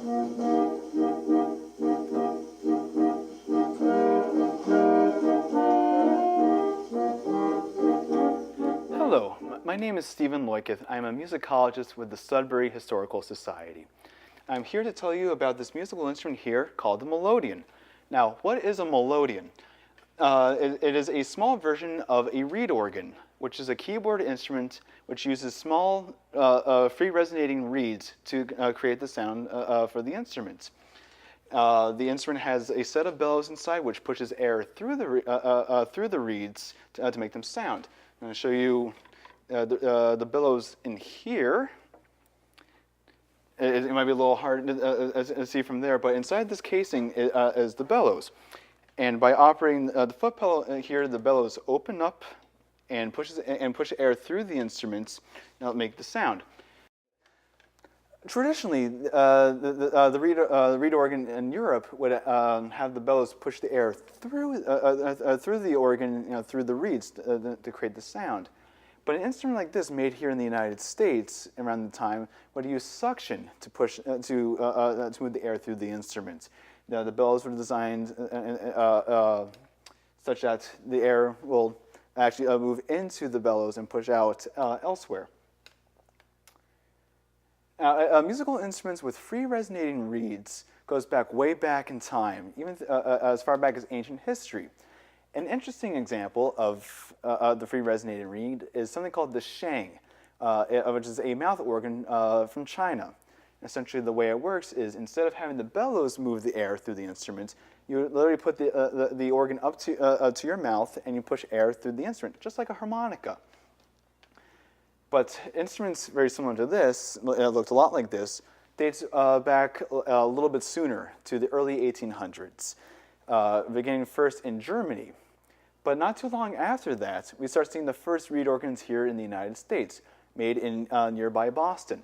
Hello, my name is Stephen Loikith. I'm a musicologist with the Sudbury Historical Society. I'm here to tell you about this musical instrument here called the melodeon. Now, what is a melodeon? It is a small version of a reed organ, which is a keyboard instrument which uses small free resonating reeds to create the sound for the instrument. The instrument has a set of bellows inside which pushes air through the reeds to make them sound. I'm going to show you the bellows in here. It might be a little hard to see from there, but inside this casing is the bellows. And by operating the foot pedal here, the bellows open up and push air through the instruments and make the sound. Traditionally, the reed organ in Europe would have the bellows push the air through the organ, through the reeds to create the sound. But an instrument like this, made here in the United States around the time, would use suction to push to move the air through the instrument. Now, the bellows were designed such that the air will actually move into the bellows and push out elsewhere. Musical instruments with free resonating reeds goes way back in time, even as far back as ancient history. An interesting example of the free resonating reed is something called the sheng, which is a mouth organ from China. Essentially, the way it works is instead of having the bellows move the air through the instrument, you literally put the organ up to your mouth and you push air through the instrument, just like a harmonica. But instruments very similar to this, looked a lot like this, dates back a little bit sooner, to the early 1800s, beginning first in Germany. But not too long after that, we start seeing the first reed organs here in the United States, made in nearby Boston.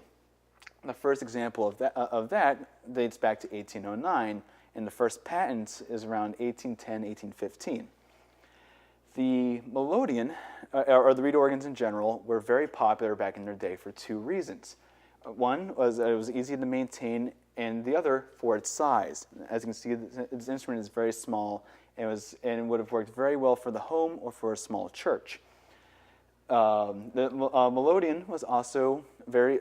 The first example of that dates back to 1809, and the first patent is around 1810, 1815. The melodeon, or the reed organs in general, were very popular back in their day for two reasons. One was that it was easy to maintain, and the other for its size. As you can see, this instrument is very small and would have worked very well for the home or for a small church. The melodeon was also very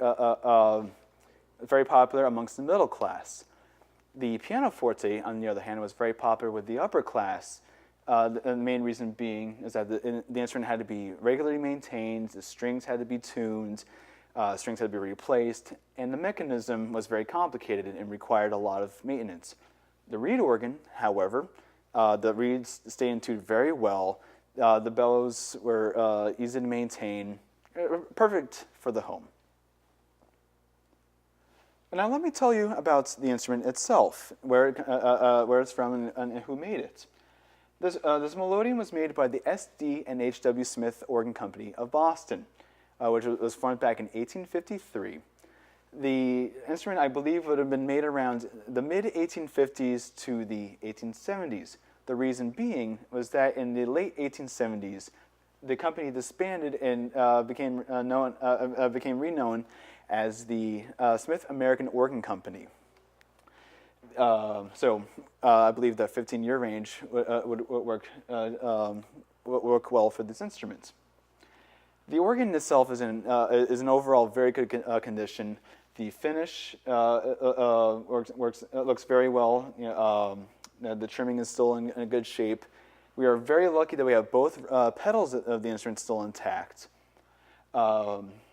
popular amongst the middle class. The pianoforte, on the other hand, was very popular with the upper class. The main reason being is that the instrument had to be regularly maintained, the strings had to be tuned, strings had to be replaced, and the mechanism was very complicated and required a lot of maintenance. The reed organ, however, the reeds stayed in tune very well. The bellows were easy to maintain, perfect for the home. Now let me tell you about the instrument itself, where it's from and who made it. This melodeon was made by the S.D. and H.W. Smith Organ Company of Boston, which was formed back in 1853. The instrument, I believe, would have been made around the mid-1850s to the 1870s. The reason being was that in the late 1870s, the company disbanded and became renowned as the Smith American Organ Company. I believe the 15-year range would work well for this instrument. The organ itself is in overall very good condition. The finish looks very well. The trimming is still in a good shape. We are very lucky that we have both pedals of the instrument still intact.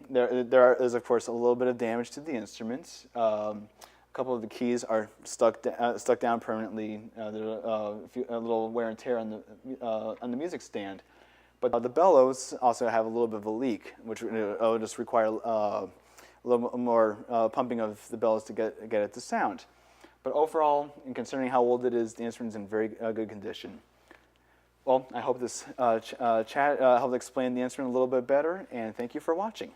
There is, of course, a little bit of damage to the instrument. A couple of the keys are stuck down permanently. There's a little wear and tear on the music stand. But the bellows also have a little bit of a leak, which would just require a little more pumping of the bellows to get it to sound. But overall, and considering how old it is, the instrument's in very good condition. Well, I hope this chat helped explain the instrument a little bit better, and thank you for watching.